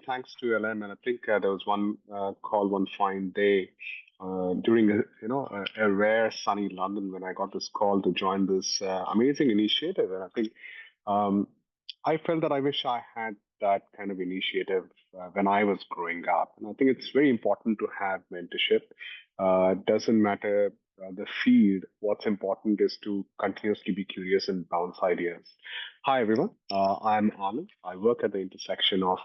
thanks to Ellen. And I think there was one call one fine day during a rare sunny London when I got this call to join this amazing initiative. And I think um, I felt that I wish I had that kind of initiative when I was growing up. And I think it's very important to have mentorship. Doesn't matter the field. What's important is to continuously be curious and bounce ideas. Hi, everyone. I'm Anand. I work at the intersection of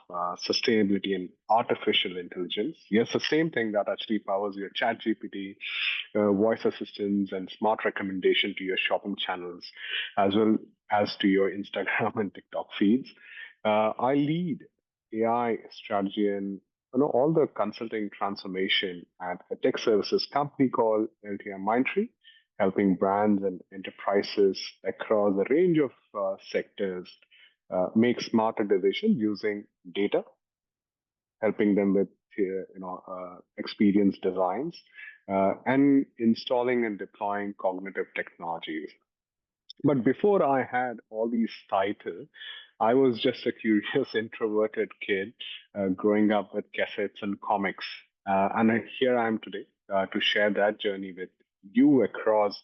sustainability and artificial intelligence. Yes, the same thing that actually powers your chat GPT, voice assistants, and smart recommendation to your shopping channels, as well as to your Instagram and TikTok feeds. I lead AI strategy and all the consulting transformation at a tech services company called LTM Mindtree, helping brands and enterprises across a range of sectors make smarter decisions using data, helping them with experience designs and installing and deploying cognitive technologies. But before I had all these titles, I was just a curious, introverted kid growing up with cassettes and comics. Here I am today to share that journey with you across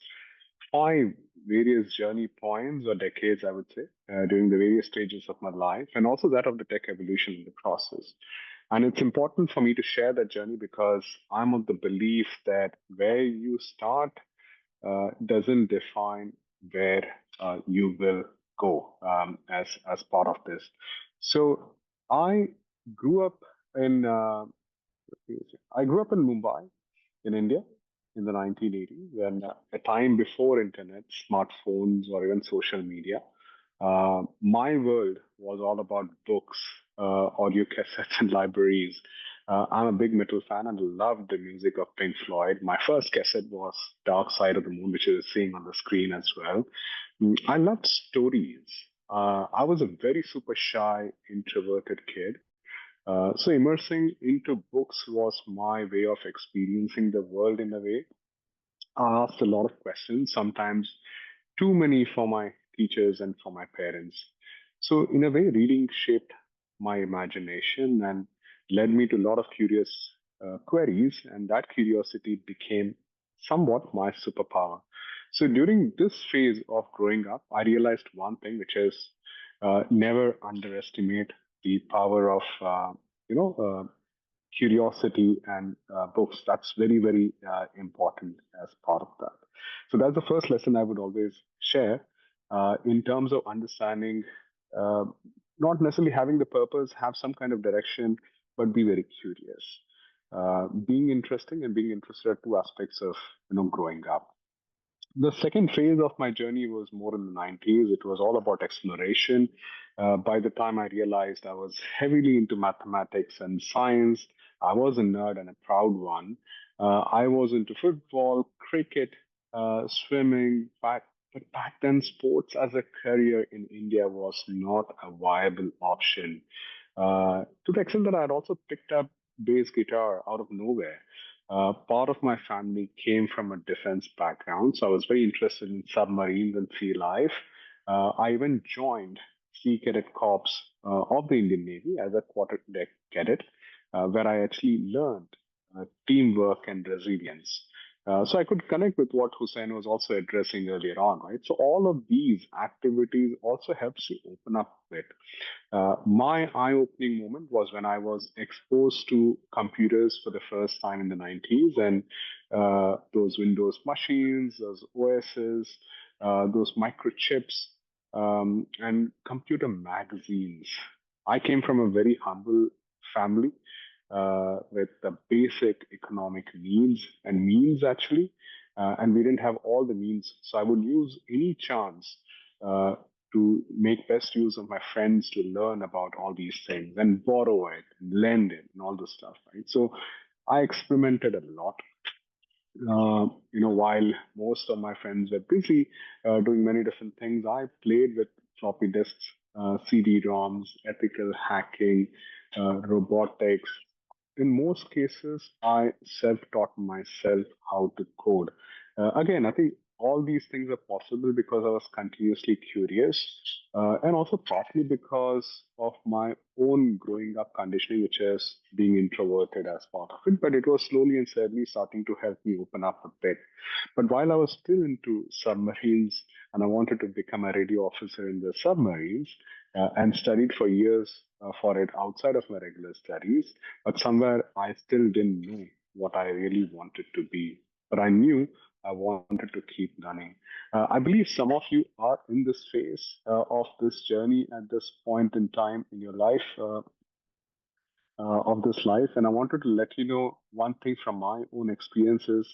five various journey points or decades, I would say, during the various stages of my life, and also that of the tech evolution in the process. And it's important for me to share that journey because I'm of the belief that where you start doesn't define where you will go as part of this. So I grew up in I grew up in Mumbai in India in the 1980s, when a time before internet, smartphones, or even social media. My world was all about books, audio cassettes, and libraries. I'm a big metal fan and loved the music of Pink Floyd. My first cassette was Dark Side of the Moon, which you're seeing on the screen as well. I loved stories. I was a very super shy, introverted kid. So immersing into books was my way of experiencing the world in a way. I asked a lot of questions, sometimes too many for my teachers and for my parents. So, in a way, reading shaped my imagination and led me to a lot of curious queries, and that curiosity became somewhat my superpower. So, during this phase of growing up, I realized one thing, which is never underestimate the power of curiosity and books. That's very, very important as part of that. So that's the first lesson I would always share in terms of understanding, uh, not necessarily having the purpose, have some kind of direction, but be very curious. Being interesting and being interested are two aspects of growing up. The second phase of my journey was more in the 90s. It was all about exploration. By the time I realized I was heavily into mathematics and science, I was a nerd and a proud one. I was into football, cricket, swimming, but back then, sports as a career in India was not a viable option. To the extent that I had also picked up bass guitar out of nowhere. Part of my family came from a defense background, so I was very interested in submarines and sea life. I even joined Sea Cadet Corps of the Indian Navy as a quarter deck cadet, where I actually learned teamwork and resilience. So I could connect with what Hussein was also addressing earlier on, right? So all of these activities also helps you open up a bit. My eye-opening moment was when I was exposed to computers for the first time in the 90s, and those Windows machines, those OSs, those microchips, and computer magazines. I came from a very humble family with the basic economic needs and means actually, and we didn't have all the means. So I would use any chance uh, to make best use of my friends to learn about all these things and borrow it, and lend it, and all this stuff, right? So I experimented a lot. While most of my friends were busy doing many different things, I played with floppy disks, CD-ROMs, ethical hacking, robotics. In most cases, I self taught myself how to code. Again, I think all these things are possible because I was continuously curious, and also partly because of my own growing up conditioning, which is being introverted as part of it. But it was slowly and steadily starting to help me open up a bit. But while I was still into submarines and I wanted to become a radio officer in the submarines, and studied for years for it outside of my regular studies, but somewhere I still didn't know what I really wanted to be. But I knew I wanted to keep learning. I believe some of you are in this phase of this journey at this point in time in your life. Of this life. And I wanted to let you know one thing from my own experiences,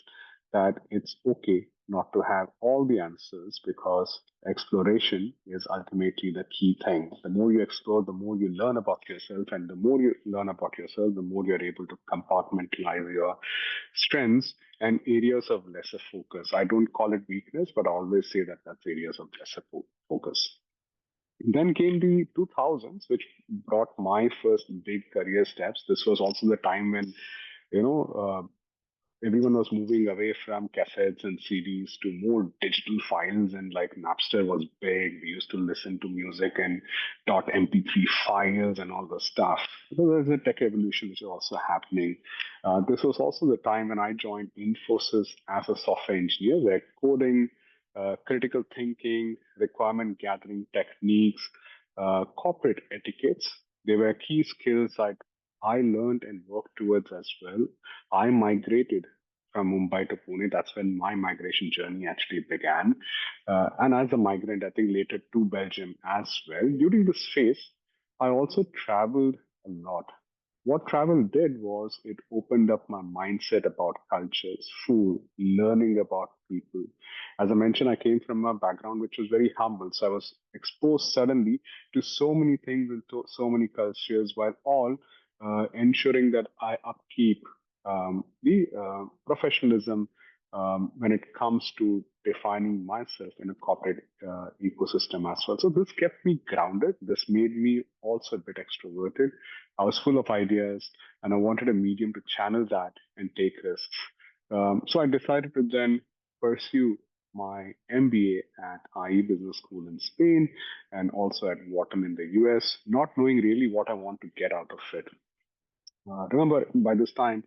that it's okay not to have all the answers, because exploration is ultimately the key thing. The more you explore, the more you learn about yourself. And the more you learn about yourself, the more you're able to compartmentalize your strengths and areas of lesser focus. I don't call it weakness, but I always say that that's areas of lesser focus. Then came the 2000s, which brought my first big career steps. This was also the time when, you know, everyone was moving away from cassettes and CDs to more digital files, and like Napster was big. We used to listen to music and .mp3 files and all the stuff. So there's a tech evolution which is also happening. This was also the time when I joined Infosys as a software engineer, where coding, critical thinking, requirement gathering techniques, corporate etiquettes, they were key skills I learned and worked towards as well. I migrated from Mumbai to Pune. That's when my migration journey actually began. And as a migrant, I think later to Belgium as well. During this phase, I also traveled a lot. What travel did was it opened up my mindset about cultures, food, learning about people. As I mentioned, I came from a background which was very humble. So I was exposed suddenly to so many things and to so many cultures, while all ensuring that I upkeep the professionalism when it comes to defining myself in a corporate ecosystem as well. So this kept me grounded. This made me also a bit extroverted. I was full of ideas, and I wanted a medium to channel that and take risks. So I decided to then pursue my MBA at IE Business School in Spain, and also at Wharton in the US, not knowing really what I want to get out of it. Remember, by this time,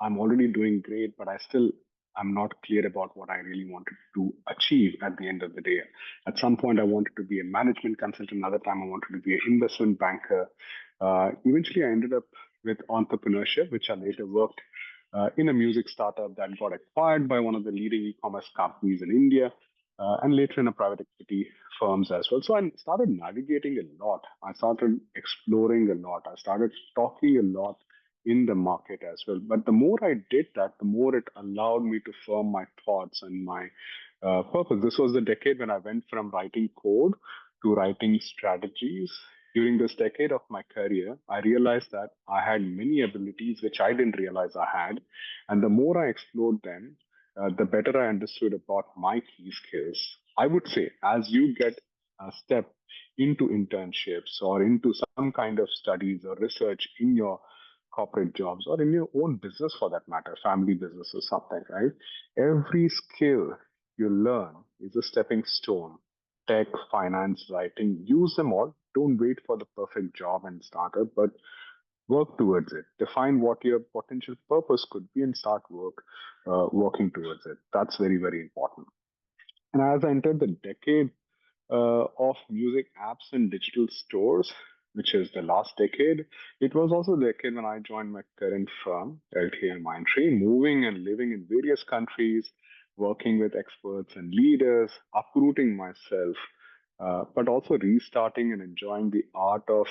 I'm already doing great, but I still am not clear about what I really wanted to achieve at the end of the day. At some point, I wanted to be a management consultant. Another time, I wanted to be an investment banker. Eventually, I ended up with entrepreneurship, which I later worked in a music startup that got acquired by one of the leading e-commerce companies in India, and later in a private equity firms as well. So I started navigating a lot. I started exploring a lot. I started talking a lot in the market as well. But the more I did that, the more it allowed me to firm my thoughts and my purpose. This was the decade when I went from writing code to writing strategies. During this decade of my career, I realized that I had many abilities which I didn't realize I had. And the more I explored them, the better I understood about my key skills. I would say, as you get a step into internships or into some kind of studies or research in your corporate jobs or in your own business for that matter, family business or something, right? Every skill you learn is a stepping stone. Tech, finance, writing, use them all. Don't wait for the perfect job and startup, but work towards it. Define what your potential purpose could be and start working towards it. That's very, very important. And as I entered the decade of music apps and digital stores, which is the last decade. It was also the decade when I joined my current firm, LTL Mindtree, moving and living in various countries, working with experts and leaders, uprooting myself, but also restarting and enjoying the art of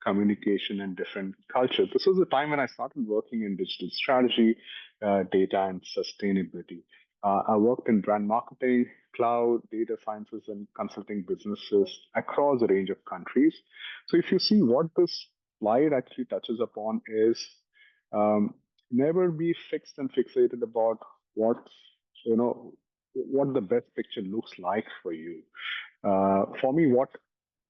communication and different cultures. This was the time when I started working in digital strategy, data, and sustainability. I worked in brand marketing, cloud, data sciences, and consulting businesses across a range of countries. So, if you see what this slide actually touches upon is um, never be fixed and fixated about what you know what the best picture looks like for you. For me, what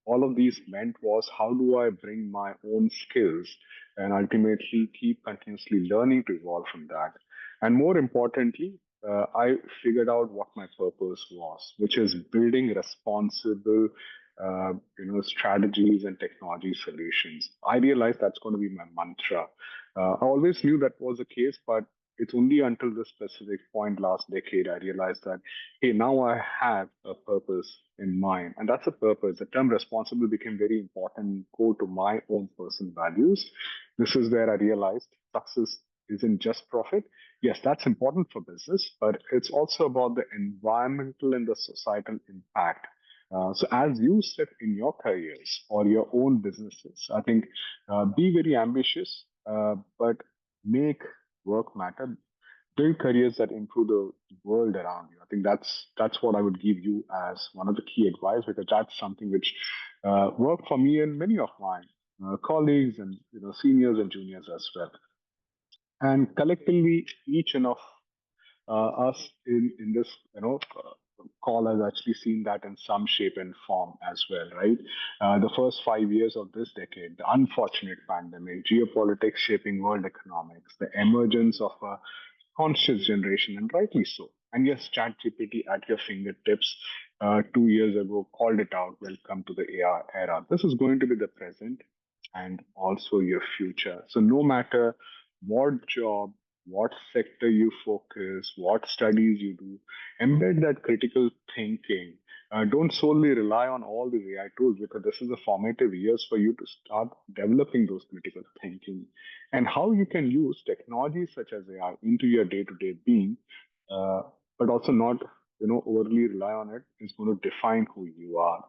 all of these meant was how do I bring my own skills and ultimately keep continuously learning to evolve from that. And more importantly, I figured out what my purpose was, which is building responsible, strategies and technology solutions. I realized that's going to be my mantra. I always knew that was the case, but it's only until this specific point last decade I realized that, hey, now I have a purpose in mind, and that's a purpose. The term responsible became very important, core to my own personal values. This is where I realized success isn't just profit. Yes, that's important for business, but it's also about the environmental and the societal impact. So, as you step in your careers or your own businesses, I think be very ambitious, but make work matter. Build careers that improve the world around you. I think that's what I would give you as one of the key advice, because that's something which worked for me and many of my colleagues and seniors and juniors as well. And collectively, each and of us in this call has actually seen that in some shape and form as well, right? The first 5 years of this decade, the unfortunate pandemic, geopolitics shaping world economics, the emergence of a conscious generation, and rightly so. And yes, ChatGPT at your fingertips 2 years ago called it out. Welcome to the AI era. This is going to be the present and also your future. So no matter what job, what sector you focus, what studies you do, embed that critical thinking. Don't solely rely on all these AI tools, because this is the formative years for you to start developing those critical thinking, and how you can use technologies such as AI into your day-to-day being, uh, but also not overly rely on it, is going to define who you are.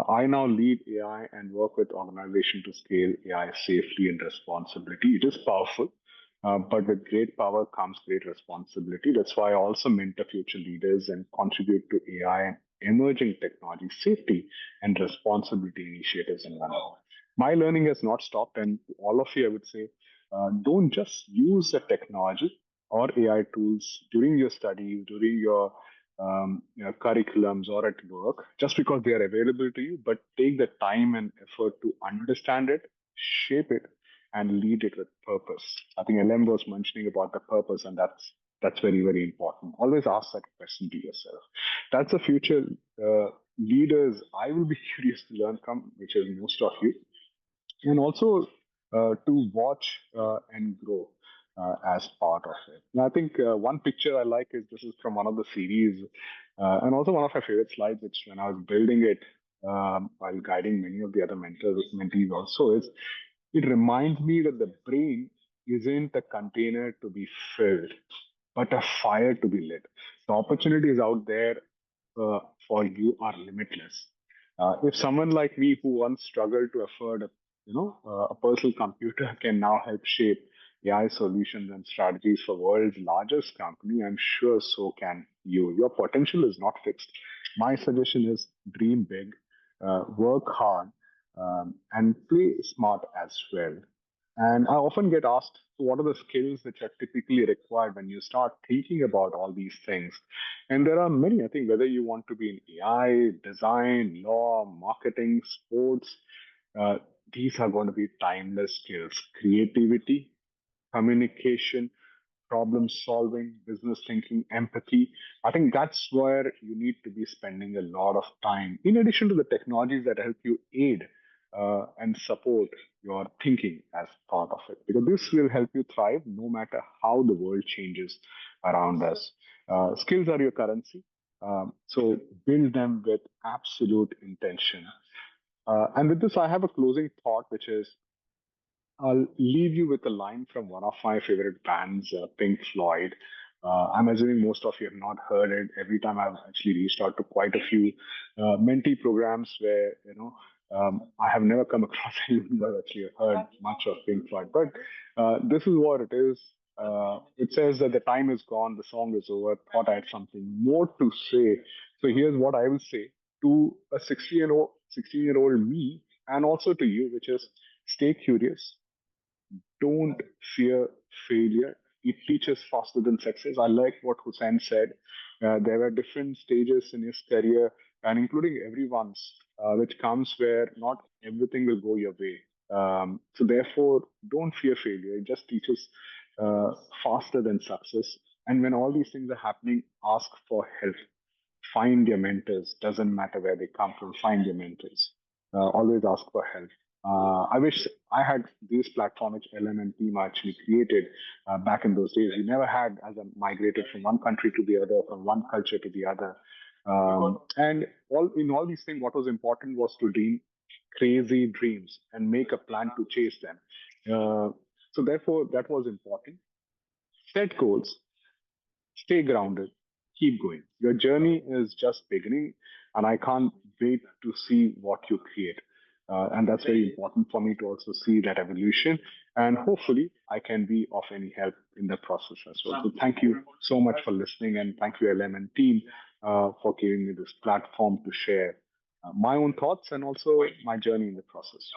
I now lead AI and work with organizations to scale AI safely and responsibility. It is powerful, but with great power comes great responsibility. That's why I also mentor future leaders and contribute to AI and emerging technology safety and responsibility initiatives in London. My learning has not stopped, and to all of you, I would say, don't just use the technology or AI tools during your studies, during your curriculums or at work, just because they are available to you, but take the time and effort to understand it, shape it, and lead it with purpose. I think LM was mentioning about the purpose, and that's very, very important. Always ask that question to yourself. That's the future leaders I will be curious to learn from, which is most of you, and also to watch and grow as part of it. And I think one picture I like is this is from one of the series, and also one of my favorite slides, which when I was building it while guiding many of the other mentors, mentees also, is it reminds me that the brain isn't a container to be filled, but a fire to be lit. The opportunities out there uh, for you are limitless. If someone like me who once struggled to afford a personal computer can now help shape AI solutions and strategies for world's largest company, I'm sure so can you. Your potential is not fixed. My suggestion is dream big, work hard, and play smart as well. And I often get asked, so what are the skills which are typically required when you start thinking about all these things? And there are many, I think, whether you want to be in AI, design, law, marketing, sports, uh, these are going to be timeless skills. Creativity, communication, problem solving, business thinking, empathy. I think that's where you need to be spending a lot of time, in addition to the technologies that help you aid and support your thinking as part of it. Because this will help you thrive no matter how the world changes around us. Skills are your currency. So build them with absolute intention. And with this, I have a closing thought, which is I'll leave you with a line from one of my favorite bands, Pink Floyd. I'm assuming most of you have not heard it. Every time I've actually reached out to quite a few mentee programs where, I have never come across anyone who has actually heard much of Pink Floyd. But this is what it is. It says that the time is gone, the song is over. Thought I had something more to say. So here's what I will say to a 16-year-old me, and also to you, which is stay curious, don't fear failure. It teaches faster than success. I like what Hussein said. There were different stages in his career, and including everyone's, which comes where not everything will go your way. So therefore, don't fear failure. It just teaches uh, faster than success. And when all these things are happening, ask for help. Find your mentors. Doesn't matter where they come from. Find your mentors. Always ask for help. I wish I had this platform which LM and team actually created back in those days. We never had as I migrated from one country to the other, from one culture to the other. And all in all these things, what was important was to dream crazy dreams and make a plan to chase them. So therefore, that was important. Set goals, stay grounded, keep going. Your journey is just beginning, and I can't wait to see what you create. And that's very important for me to also see that evolution. And hopefully, I can be of any help in the process as well. So, thank you so much for listening, and thank you, LM and team, for giving me this platform to share my own thoughts and also my journey in the process.